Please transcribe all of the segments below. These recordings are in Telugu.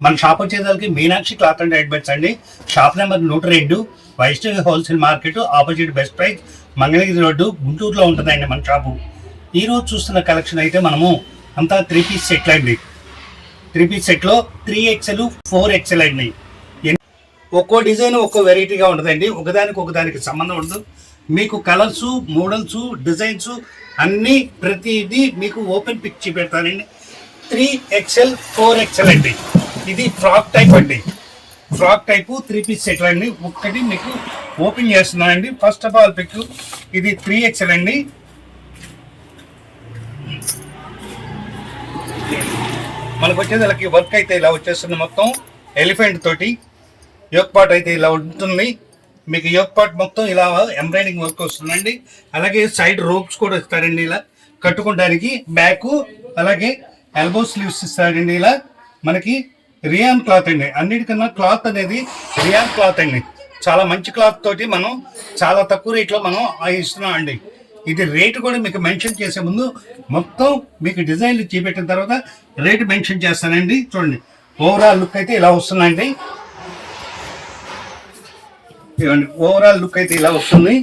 మన షాప్ వచ్చేదానికి మీనాక్షి క్లాత్ అండ్ రెడీమేడ్స్ అండి. Shop number 102, Vaishnavi wholesale market opposite best price, Mangalagiri road, గుంటూరులో ఉంటుందండి మన షాపు. ఈరోజు చూస్తున్న కలెక్షన్ అయితే మనము అంతా 3 పీస్ సెట్లు అండి. 3 పీస్ సెట్లో 3XL 4XL అండి. ఒక్కో డిజైన్ ఒక్కో వెరైటీగా ఉంటుందండి. ఒకదానికి సంబంధం ఉండదు. మీకు కలర్స్, మోడల్స్, డిజైన్స్ అన్నీ ప్రతిదీ మీకు ఓపెన్ పిక్ చూపెడతానండి. 3XL 4XL అండి. ఇది ఫ్రాక్ టైప్ అండి. ఫ్రాక్ టైపు 3 పీస్ సెట్ అండి. ఒక్కటి మీకు ఓపెన్ చేస్తున్నానండి. ఫస్ట్ ఆఫ్ ఆల్ పిక్ ఇది 3XL అండి. మనకు వచ్చేదానికి వర్క్ అయితే ఇలా వచ్చేస్తుంది. మొత్తం ఎలిఫెంట్ తోటి యోక్ పార్ట్ అయితే ఇలా ఉంటుంది. మీకు యోక్ పార్ట్ మొత్తం ఇలా ఎంబ్రాయిడింగ్ వర్క్ వస్తుందండి. అలాగే సైడ్ రోప్స్ కూడా ఇస్తారండి ఇలా కట్టుకోవడానికి. బ్యాక్ అలాగే ఎల్బో స్లీవ్స్ ఇస్తారండి. ఇలా మనకి రియాన్ క్లాత్ అండి. అన్నిటికన్నా క్లాత్ అనేది రియాన్ క్లాత్ అండి. చాలా మంచి క్లాత్ తోటి మనం చాలా తక్కువ రేట్లో మనం ఇస్తున్నాం అండి. ఇది రేటు కూడా మీకు మెన్షన్ చేసే ముందు మొత్తం మీకు డిజైన్లు చూపెట్టిన తర్వాత రేటు మెన్షన్ చేస్తానండి. చూడండి, ఓవరాల్ లుక్ అయితే ఇలా వస్తుందండి. ఓవరాల్ లుక్ అయితే ఇలా వస్తుంది.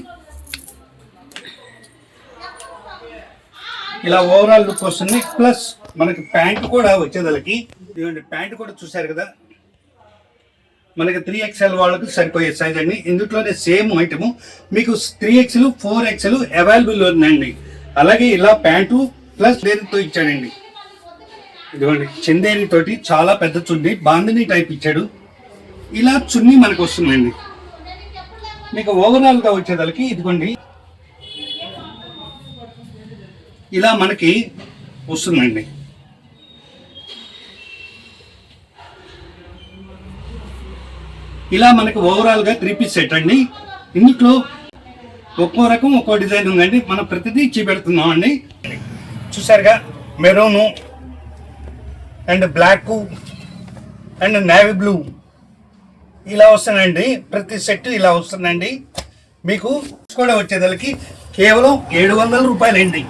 ఇలా ఓవరాల్ లుక్ వస్తుంది. ప్లస్ మనకి ప్యాంట్ కూడా వచ్చేదానికి ఇవ్వండి. ప్యాంట్ కూడా చూసారు కదా, మనకి 3XL వాళ్ళకి సరిపోయే సైజ్ అండి. ఇందులోనే సేమ్ ఐటమ్ మీకు 3XL 4XL అవైలబుల్ ఉందండి. అలాగే ఇలా ప్యాంటు ప్లస్ దేనితో ఇచ్చాడండి. ఇదిగోండి, చందేరి తోటి చాలా పెద్ద చున్నీ, బాందిని టైప్ ఇచ్చాడు. ఇలా చున్నీ మనకు వస్తుందండి. మీకు ఓవరాల్ గా వచ్చేదానికి ఇదిగోండి ఇలా మనకి వస్తుందండి. ఇలా మనకి ఓవరాల్ గా 3 పీస్ సెట్ అండి. ఇందులో ఒక్కో రకం ఒక్కో డిజైన్ ఉందండి. మనం ప్రతిదీ చూపెడుతున్నాం అండి. చూసారుగా, maroon and black and navy blue ఇలా వస్తుందండి. ప్రతి సెట్ ఇలా వస్తుందండి. మీకు కూడా వచ్చేదానికి కేవలం 700 రూపాయలండి.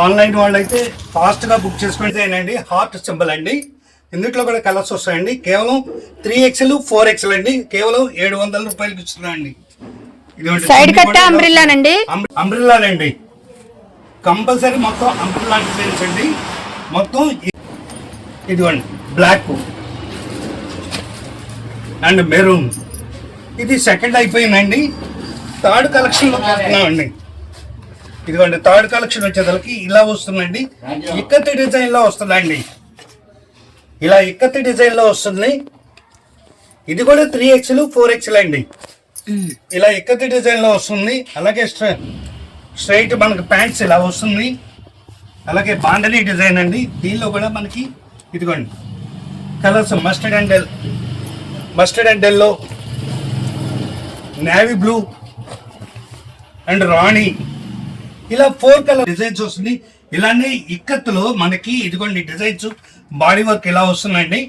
ఆన్లైన్ వాళ్ళు అయితే ఫాస్ట్గా బుక్ చేసుకుంటేనండి. హార్ట్ సింబల్ అండి. ఇందులో కూడా కలర్స్ వస్తాయండి. కేవలం 3XL 4XL అండి. కేవలం 700 రూపాయలకి ఇస్తున్నాండి. సైడ్ కట్ అంబ్రిల్లానండి. అంబ్రిల్లానండి. కంపల్సరీ మొత్తం అంబ్రిల్లా డిజైన్స్ అండి. మొత్తం ఇదిగోండి, బ్లాక్ అండ్ మెరూన్. ఇది సెకండ్ అయిపోయిందండి. థర్డ్ కలెక్షన్ అండి. ఇదిగోండి, థర్డ్ కలెక్షన్ వచ్చేసరికి ఇలా వస్తుందండి. ఇక్కత్తి డిజైన్ లో వస్తుందండి. ఇలా ఇక్కత్తి డిజైన్ లో వస్తుంది. ఇది కూడా 3XL 4XL అండి. ఇలా ఇక్కత్తి డిజైన్ లో వస్తుంది. అలాగే స్ట్రైట్ మనకి ప్యాంట్స్ ఇలా వస్తుంది. అలాగే బాండలీ డిజైన్ అండి. దీనిలో కూడా మనకి ఇదిగోండి colours mustard and yellow, navy blue and రాణి, ఇలా 4 కలర్ డిజైన్స్ వస్తుంది. ఇలానే ఇక్కత్తులో మనకి ఇదిగోండి డిజైన్స్ బాడీ వర్క్ ఇలా వస్తుందండి.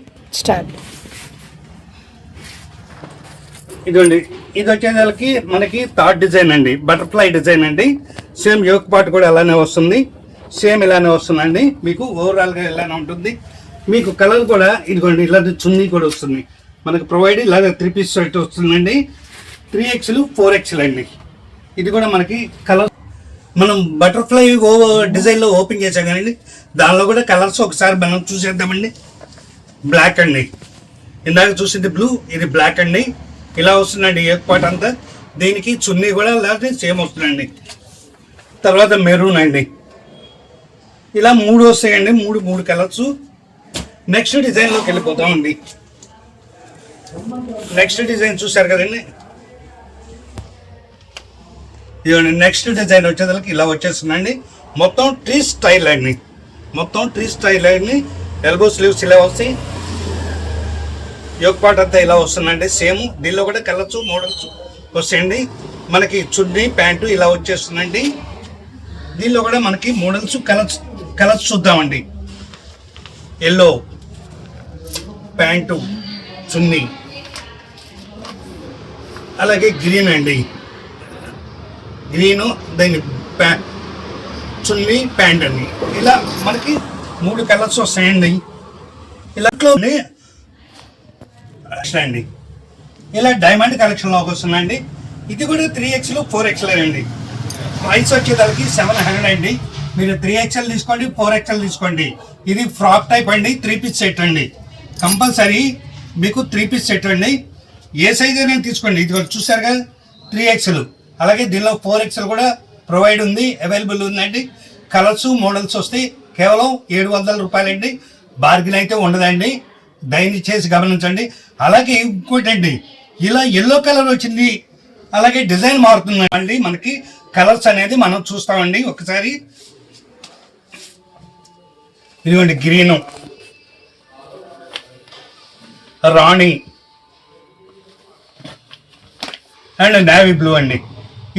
ఇదిగోండి, ఇది వచ్చేదానికి మనకి థర్డ్ డిజైన్ అండి. బటర్ఫ్లై డిజైన్ అండి. సేమ్ యోక్ పార్ట్ కూడా అలానే వస్తుంది. సేమ్ ఇలానే వస్తుందండి. మీకు ఓవరాల్గా ఇలానే ఉంటుంది. మీకు కలర్ కూడా ఇదిగోండి ఇలాంటి చున్నీ కూడా వస్తుంది. మనకు ప్రొవైడ్ ఇలాగ 3 పీస్ సెట్ వస్తుందండి. 3XL 4XL అండి. ఇది కూడా మనకి కలర్ మనం బటర్ఫ్లై డిజైన్లో ఓపెన్ చేసాం కానీ దానిలో కూడా కలర్స్ ఒకసారి మనం చూసేద్దామండి. బ్లాక్ అండి, ఇందాక చూసింది బ్లూ, ఇది బ్లాక్ అండి. ఇలా వస్తుందండి ఏ పార్ట్ అంతా. దీనికి చున్నీ కూడా అలాగే సేమ్ వస్తుందండి. తర్వాత మెరూన్ అండి. ఇలా 3 వస్తాయండి. మూడు కలర్స్. నెక్స్ట్ డిజైన్లోకి వెళ్ళిపోతామండి. నెక్స్ట్ డిజైన్ చూసారు కదండి. ఇదిగోండి, నెక్స్ట్ డిజైన్ వచ్చేదానికి ఇలా వచ్చేస్తుందండి. మొత్తం ట్రీ స్టైల్ అండి. ఎల్బో స్లీవ్స్ ఇలా వస్తాయి. యోక్ పార్ట్ అంతా ఇలా వస్తుందండి. సేమ్ దీనిలో కూడా కలర్స్, మోడల్స్ వస్తాయండి. మనకి చున్నీ ప్యాంటు ఇలా వచ్చేస్తుందండి. దీనిలో కూడా మనకి మోడల్స్, కలర్స్ చూద్దామండి. ఎల్లో ప్యాంటు, చున్నీ, అలాగే గ్రీన్ అండి. గ్రీను దాని చున్నీ ప్యాంట్ అండి. ఇలా మనకి 3 కలర్స్ వస్తాయండి. ఇలా ఫ్రాక్లో అండి ఇలా డైమండ్ కలెక్షన్లోకి వస్తుందండి. ఇది కూడా 3XL 4XL అండి. ప్రైస్ వచ్చేదానికి 700 అండి. మీరు 3XL తీసుకోండి, 4XL తీసుకోండి. ఇది ఫ్రాక్ టైప్ అండి, 3 పీస్ సెట్ అండి. కంపల్సరీ మీకు 3 పీస్ సెట్ అండి. ఏ సైజ్ అయినా తీసుకోండి. ఇది చూసారు కదా 3XL. అలాగే దీనిలో 4XL కూడా ప్రొవైడ్ ఉంది, అవైలబుల్ ఉందండి. కలర్స్ మోడల్స్ వస్తాయి. కేవలం 700 రూపాయలండి. బార్గెన్ అయితే ఉండదండి, దయచేసి గమనించండి. అలాగే ఇంకోటండి, ఇలా ఎల్లో కలర్ వచ్చింది, అలాగే డిజైన్ మారుతుందండి. మనకి కలర్స్ అనేది మనం చూస్తామండి. ఒకసారి ఇదిగోండి, green, Rani and navy blue అండి.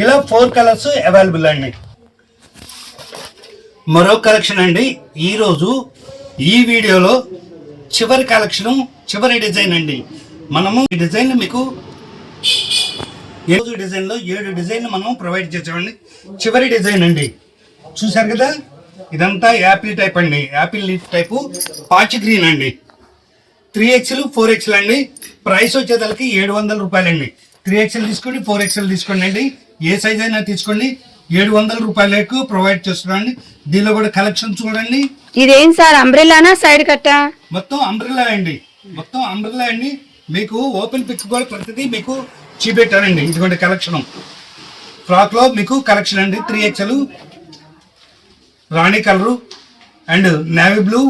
ఇలా 4 కలర్స్ అవైలబుల్ అండి. మరో కలెక్షన్ అండి. ఈరోజు ఈ వీడియోలో చివరి కలెక్షన్, చివరి డిజైన్ అండి. మనము ఈ డిజైన్ మీకు 7 డిజైన్లో 7 డిజైన్లు మనం ప్రొవైడ్ చేసామండి. చివరి డిజైన్ అండి, చూసారు కదా. ఇదంతా యాపిల్ టైప్ అండి, Apple leaf type patch green అండి. 3XL 4XL అండి. ప్రైస్ వచ్చేదానికి 700 రూపాయలండి. 3XL తీసుకోండి, 4XL తీసుకోండి అండి. ఏ సైజ్ అయినా తీసుకోండి. 700 రూపాయలకు ప్రొవైడ్ చేస్తున్నాండి. దీనిలో కూడా కలెక్షన్ చూడండి. ఇదేం సార్, అంబ్రెల్లానా సైడ్ కట్టా? మొత్తం అంబ్రెల్లా అండి, మొత్తం అంబ్రెల్లా అండి. మీకు ఓపెన్ పిక్ కూడా ప్రతిదీ మీకు చూపెట్టానండి. ఇదిగోండి కలెక్షన్, ఫ్రాక్ లో మీకు కలెక్షన్ అండి. 3XL, Rani colour and navy blue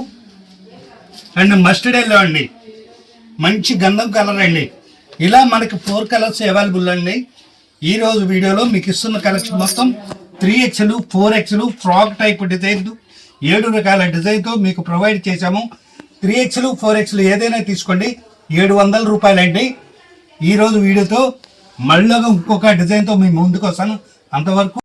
and mustard yellow అండి. మంచి గంధం కలర్ అండి. ఇలా మనకి 4 కలర్స్ అవైలబుల్ అండి. ఈ రోజు వీడియోలో మీకు ఇస్తున్న కలెక్షన్ మొత్తం 3XL 4XL frock type design 7 రకాల డిజైన్తో మీకు ప్రొవైడ్ చేశాము. 3XL 4XL ఏదైనా తీసుకోండి, 700 రూపాయలండి. ఈరోజు వీడియోతో మళ్ళీ ఇంకొక డిజైన్తో మీ ముందుకు వస్తాను. అంతవరకు